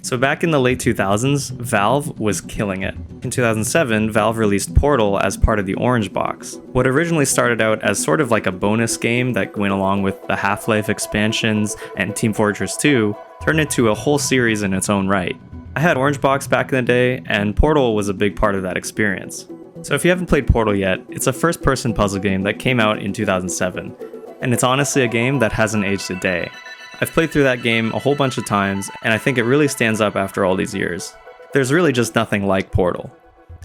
So back in the late 2000s, Valve was killing it. In 2007, Valve released Portal as part of the Orange Box. What originally started out as sort of like a bonus game that went along with the Half-Life expansions and Team Fortress 2 turned into a whole series in its own right. I had Orange Box back in the day, and Portal was a big part of that experience. So if you haven't played Portal yet, it's a first-person puzzle game that came out in 2007, and it's honestly a game that hasn't aged a day. I've played through that game a whole bunch of times, and I think it really stands up after all these years. There's really just nothing like Portal.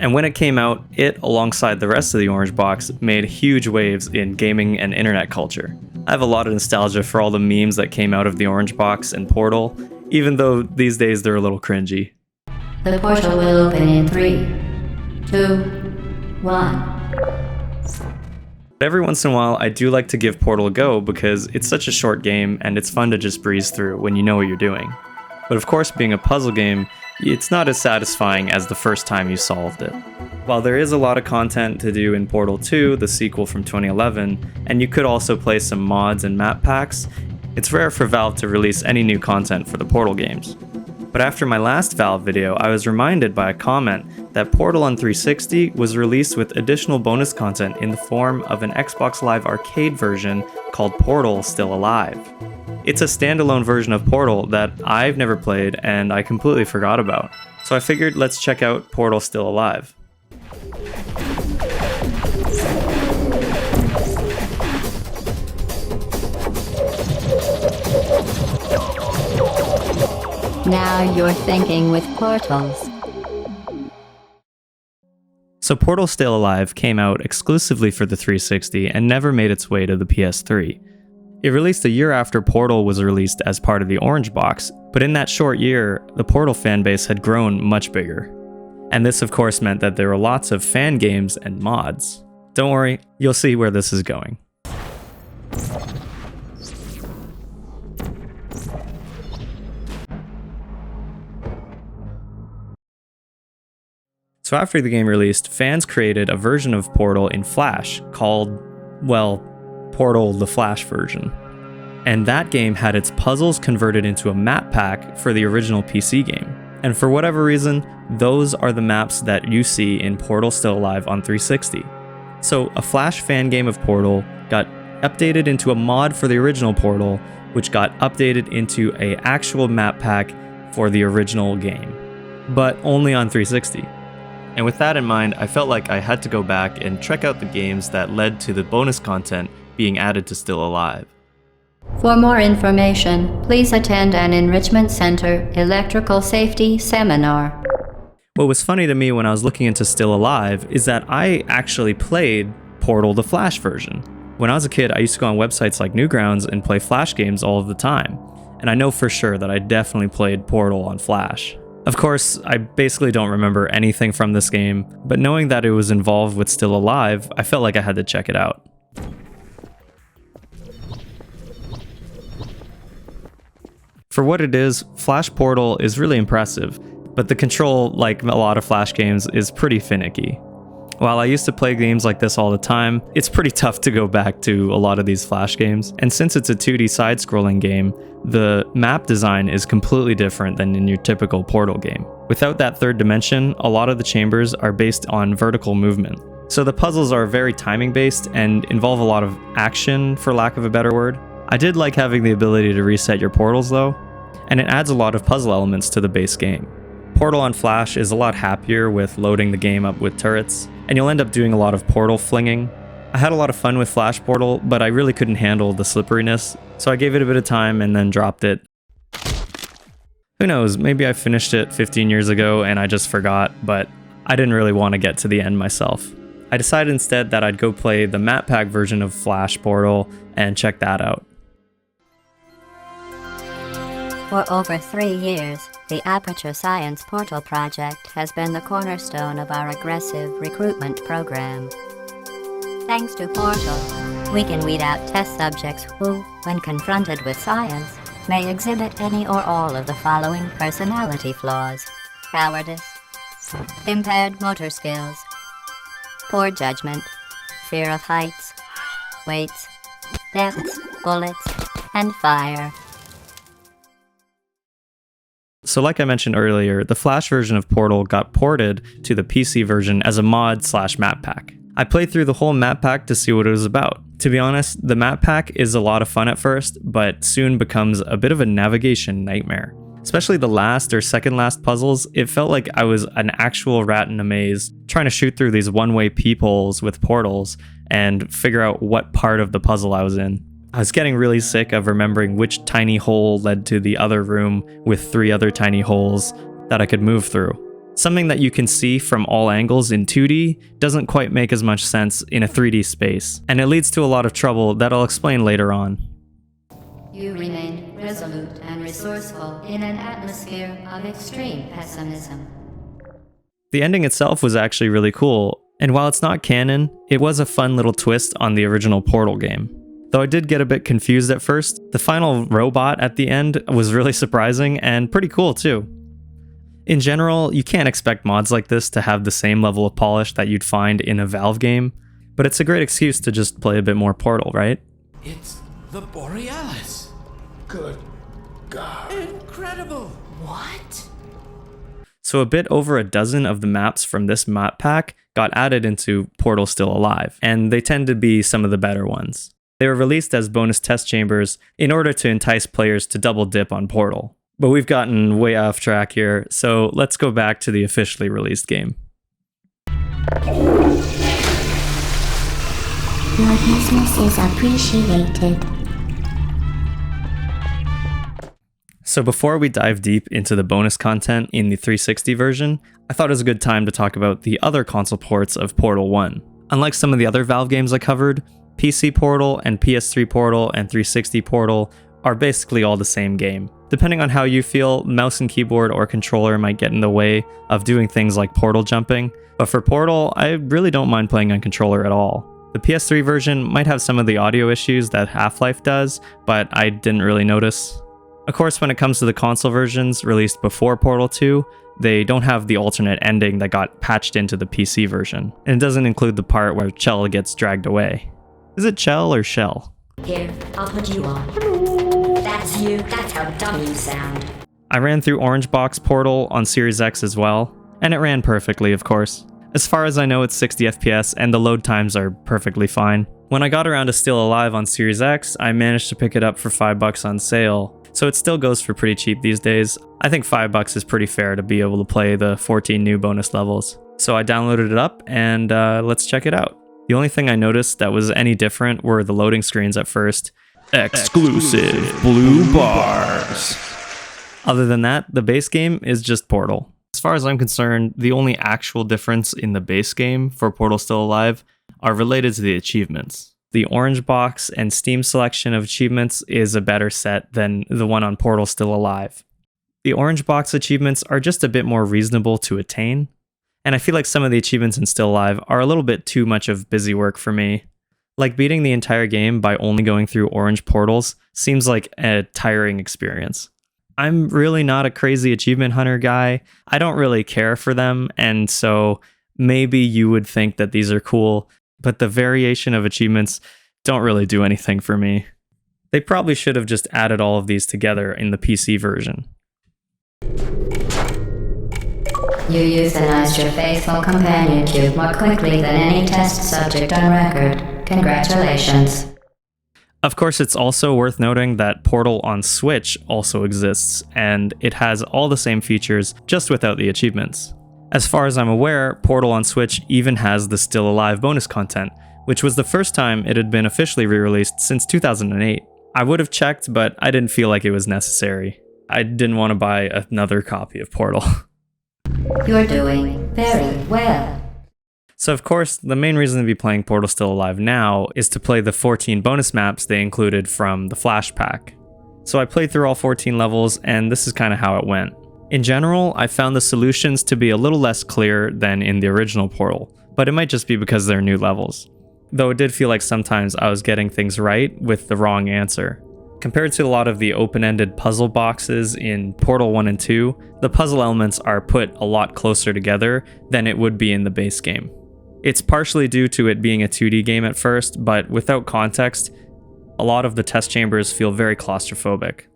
And when it came out, it, alongside the rest of the Orange Box, made huge waves in gaming and internet culture. I have a lot of nostalgia for all the memes that came out of the Orange Box and Portal, even though these days they're a little cringy. The portal will open in 3, 2, 1. Every once in a while, I do like to give Portal a go because it's such a short game and it's fun to just breeze through when you know what you're doing. But of course, being a puzzle game, it's not as satisfying as the first time you solved it. While there is a lot of content to do in Portal 2, the sequel from 2011, and you could also play some mods and map packs, it's rare for Valve to release any new content for the Portal games. But after my last Valve video, I was reminded by a comment that Portal on 360 was released with additional bonus content in the form of an Xbox Live Arcade version called Portal Still Alive. It's a standalone version of Portal that I've never played and I completely forgot about. So I figured let's check out Portal Still Alive. Now you're thinking with portals. So Portal Still Alive came out exclusively for the 360 and never made its way to the PS3. It released a year after Portal was released as part of the Orange Box, but in that short year, the Portal fanbase had grown much bigger. And this of course meant that there were lots of fan games and mods. Don't worry, you'll see where this is going. So after the game released, fans created a version of Portal in Flash called, well, Portal the Flash version. And that game had its puzzles converted into a map pack for the original PC game. And for whatever reason, those are the maps that you see in Portal Still Alive on 360. So a Flash fan game of Portal got updated into a mod for the original Portal, which got updated into an actual map pack for the original game, but only on 360. And with that in mind, I felt like I had to go back and check out the games that led to the bonus content being added to Still Alive. For more information, please attend an Enrichment Center Electrical Safety Seminar. What was funny to me when I was looking into Still Alive is that I actually played Portal the Flash version. When I was a kid, I used to go on websites like Newgrounds and play Flash games all of the time. And I know for sure that I definitely played Portal on Flash. Of course, I basically don't remember anything from this game, but knowing that it was involved with Still Alive, I felt like I had to check it out. For what it is, Flash Portal is really impressive, but the control, like a lot of Flash games, is pretty finicky. While I used to play games like this all the time, it's pretty tough to go back to a lot of these Flash games, and since it's a 2D side-scrolling game, the map design is completely different than in your typical Portal game. Without that third dimension, a lot of the chambers are based on vertical movement. So the puzzles are very timing-based and involve a lot of action, for lack of a better word. I did like having the ability to reset your portals though, and it adds a lot of puzzle elements to the base game. Portal on Flash is a lot happier with loading the game up with turrets, and you'll end up doing a lot of portal flinging. I had a lot of fun with Flash Portal, but I really couldn't handle the slipperiness, so I gave it a bit of time and then dropped it. Who knows, maybe I finished it 15 years ago and I just forgot, but I didn't really want to get to the end myself. I decided instead that I'd go play the map pack version of Flash Portal and check that out. For over 3 years, the Aperture Science Portal project has been the cornerstone of our aggressive recruitment program. Thanks to Portal, we can weed out test subjects who, when confronted with science, may exhibit any or all of the following personality flaws: cowardice, impaired motor skills, poor judgment, fear of heights, weights, depths, bullets, and fire. So like I mentioned earlier, the Flash version of Portal got ported to the PC version as a mod/map pack. I played through the whole map pack to see what it was about. To be honest, the map pack is a lot of fun at first, but soon becomes a bit of a navigation nightmare. Especially the last or second last puzzles, it felt like I was an actual rat in a maze, trying to shoot through these one-way peepholes with portals and figure out what part of the puzzle I was in. I was getting really sick of remembering which tiny hole led to the other room with 3 other tiny holes that I could move through. Something that you can see from all angles in 2D doesn't quite make as much sense in a 3D space, and it leads to a lot of trouble that I'll explain later on. You remained resolute and resourceful in an atmosphere of extreme pessimism. The ending itself was actually really cool, and while it's not canon, it was a fun little twist on the original Portal game. Though I did get a bit confused at first, the final robot at the end was really surprising and pretty cool too. In general, you can't expect mods like this to have the same level of polish that you'd find in a Valve game, but it's a great excuse to just play a bit more Portal, right? It's the Borealis. Good God. Incredible. What? So a bit over a dozen of the maps from this map pack got added into Portal Still Alive, and they tend to be some of the better ones. They were released as bonus test chambers in order to entice players to double dip on Portal. But we've gotten way off track here, so let's go back to the officially released game. Your business is appreciated. So before we dive deep into the bonus content in the 360 version, I thought it was a good time to talk about the other console ports of Portal 1. Unlike some of the other Valve games I covered, PC Portal and PS3 Portal and 360 Portal are basically all the same game. Depending on how you feel, mouse and keyboard or controller might get in the way of doing things like portal jumping, but for Portal, I really don't mind playing on controller at all. The PS3 version might have some of the audio issues that Half-Life does, but I didn't really notice. Of course, when it comes to the console versions released before Portal 2, they don't have the alternate ending that got patched into the PC version, and it doesn't include the part where Chell gets dragged away. Is it Chell or Shell? Here, I'll put you on. That's you. That's how dumb you sound. I ran through Orange Box Portal on Series X as well, and it ran perfectly, of course. As far as I know, it's 60 FPS, and the load times are perfectly fine. When I got around to Still Alive on Series X, I managed to pick it up for $5 on sale, so it still goes for pretty cheap these days. I think $5 is pretty fair to be able to play the 14 new bonus levels. So I downloaded it up, and let's check it out. The only thing I noticed that was any different were the loading screens at first. Exclusive blue bars. Other than that, the base game is just Portal. As far as I'm concerned, the only actual difference in the base game for Portal Still Alive are related to the achievements. The Orange Box and Steam selection of achievements is a better set than the one on Portal Still Alive. The Orange Box achievements are just a bit more reasonable to attain, and I feel like some of the achievements in Still Alive are a little bit too much of busy work for me. Like beating the entire game by only going through orange portals seems like a tiring experience. I'm really not a crazy achievement hunter guy. I don't really care for them, and so maybe you would think that these are cool, but the variation of achievements don't really do anything for me. They probably should have just added all of these together in the PC version. You euthanized your faithful companion cube more quickly than any test subject on record. Congratulations. Of course, it's also worth noting that Portal on Switch also exists, and it has all the same features, just without the achievements. As far as I'm aware, Portal on Switch even has the Still Alive bonus content, which was the first time it had been officially re-released since 2008. I would have checked, but I didn't feel like it was necessary. I didn't want to buy another copy of Portal. You're doing very well. So of course, the main reason to be playing Portal Still Alive now is to play the 14 bonus maps they included from the Flash pack. So I played through all 14 levels, and this is kind of how it went. In general, I found the solutions to be a little less clear than in the original Portal, but it might just be because they're new levels. Though it did feel like sometimes I was getting things right with the wrong answer. Compared to a lot of the open-ended puzzle boxes in Portal 1 and 2, the puzzle elements are put a lot closer together than it would be in the base game. It's partially due to it being a 2D game at first, but without context, a lot of the test chambers feel very claustrophobic.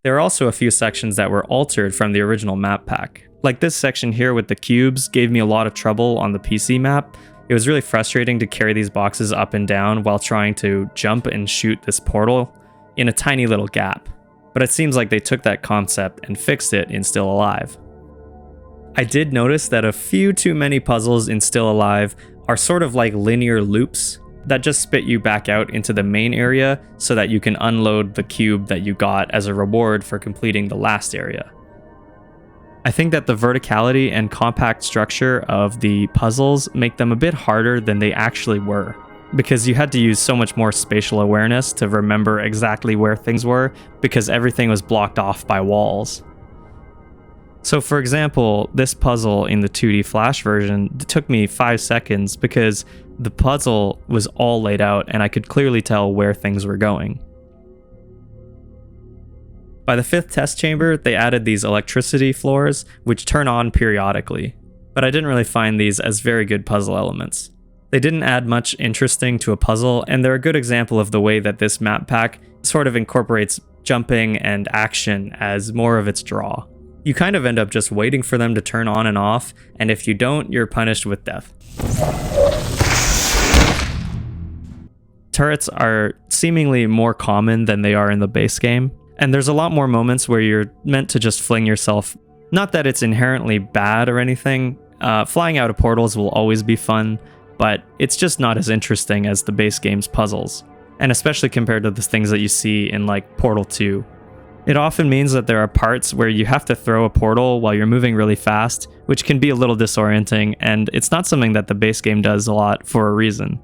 There are also a few sections that were altered from the original map pack. Like this section here with the cubes gave me a lot of trouble on the PC map. It was really frustrating to carry these boxes up and down while trying to jump and shoot this portal in a tiny little gap. But it seems like they took that concept and fixed it in Still Alive. I did notice that a few too many puzzles in Still Alive are sort of like linear loops that just spit you back out into the main area so that you can unload the cube that you got as a reward for completing the last area. I think that the verticality and compact structure of the puzzles make them a bit harder than they actually were, because you had to use so much more spatial awareness to remember exactly where things were because everything was blocked off by walls. So for example, this puzzle in the 2D Flash version took me 5 seconds because the puzzle was all laid out and I could clearly tell where things were going. By the 5th test chamber, they added these electricity floors which turn on periodically, but I didn't really find these as very good puzzle elements. They didn't add much interesting to a puzzle, and they're a good example of the way that this map pack sort of incorporates jumping and action as more of its draw. You kind of end up just waiting for them to turn on and off, and if you don't, you're punished with death. Turrets are seemingly more common than they are in the base game, and there's a lot more moments where you're meant to just fling yourself. Not that it's inherently bad or anything, flying out of portals will always be fun, but it's just not as interesting as the base game's puzzles, and especially compared to the things that you see in like Portal 2. It often means that there are parts where you have to throw a portal while you're moving really fast, which can be a little disorienting, and it's not something that the base game does a lot for a reason.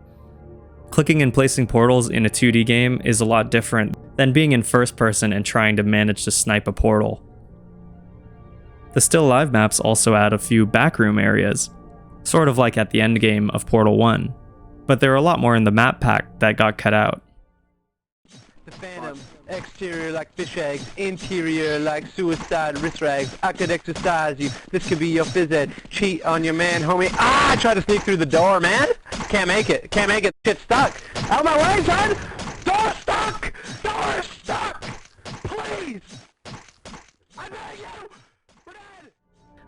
Clicking and placing portals in a 2D game is a lot different than being in first person and trying to manage to snipe a portal. The Still Alive maps also add a few backroom areas, sort of like at the end game of Portal 1, but there are a lot more in the map pack that got cut out. The Phantom, exterior like fish eggs, interior like suicide wrist rags. I could exercise you, this could be your phys ed. Cheat on your man, homie. Ah, I tried to sneak through the door, man. Can't make it, shit's stuck. Out of my way, son! Door stuck! Door stuck! Please! I beg you! We're dead!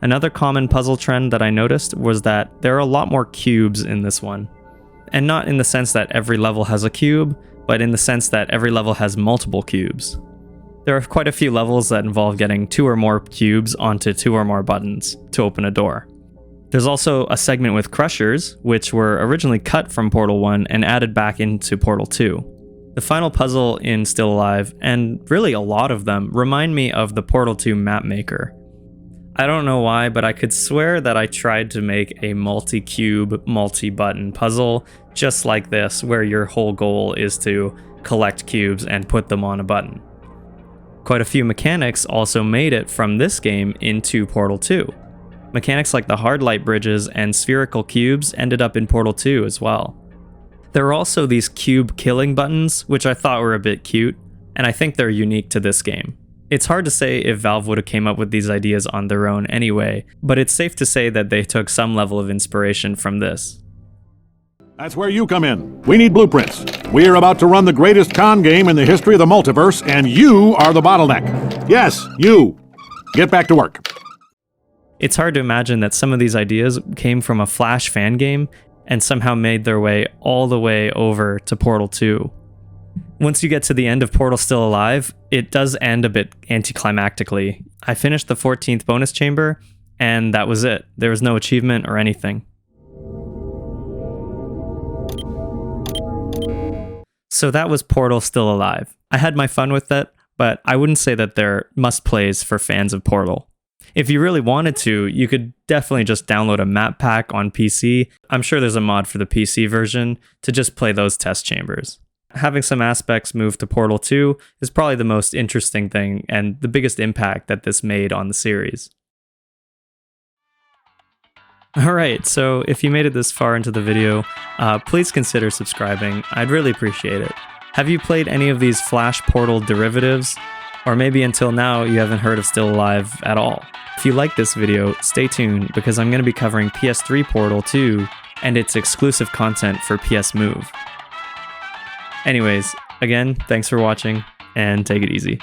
Another common puzzle trend that I noticed was that there are a lot more cubes in this one. And not in the sense that every level has a cube, but in the sense that every level has multiple cubes. There are quite a few levels that involve getting 2 or more cubes onto 2 or more buttons to open a door. There's also a segment with crushers, which were originally cut from Portal 1 and added back into Portal 2. The final puzzle in Still Alive, and really a lot of them, remind me of the Portal 2 map maker. I don't know why, but I could swear that I tried to make a multi-cube, multi-button puzzle just like this, where your whole goal is to collect cubes and put them on a button. Quite a few mechanics also made it from this game into Portal 2. Mechanics like the hard light bridges and spherical cubes ended up in Portal 2 as well. There are also these cube killing buttons, which I thought were a bit cute, and I think they're unique to this game. It's hard to say if Valve would have came up with these ideas on their own anyway, but it's safe to say that they took some level of inspiration from this. That's where you come in. We need blueprints. We're about to run the greatest con game in the history of the multiverse, and you are the bottleneck. Yes, you. Get back to work. It's hard to imagine that some of these ideas came from a Flash fan game and somehow made their way all the way over to Portal 2. Once you get to the end of Portal Still Alive, it does end a bit anticlimactically. I finished the 14th bonus chamber, and that was it. There was no achievement or anything. So that was Portal Still Alive. I had my fun with it, but I wouldn't say that they're must-plays for fans of Portal. If you really wanted to, you could definitely just download a map pack on PC. I'm sure there's a mod for the PC version to just play those test chambers. Having some aspects move to Portal 2 is probably the most interesting thing and the biggest impact that this made on the series. Alright, so if you made it this far into the video, please consider subscribing. I'd really appreciate it. Have you played any of these Flash Portal derivatives? Or maybe until now you haven't heard of Still Alive at all. If you like this video, stay tuned because I'm going to be covering PS3 Portal 2 and its exclusive content for PS Move. Anyways, again, thanks for watching and take it easy.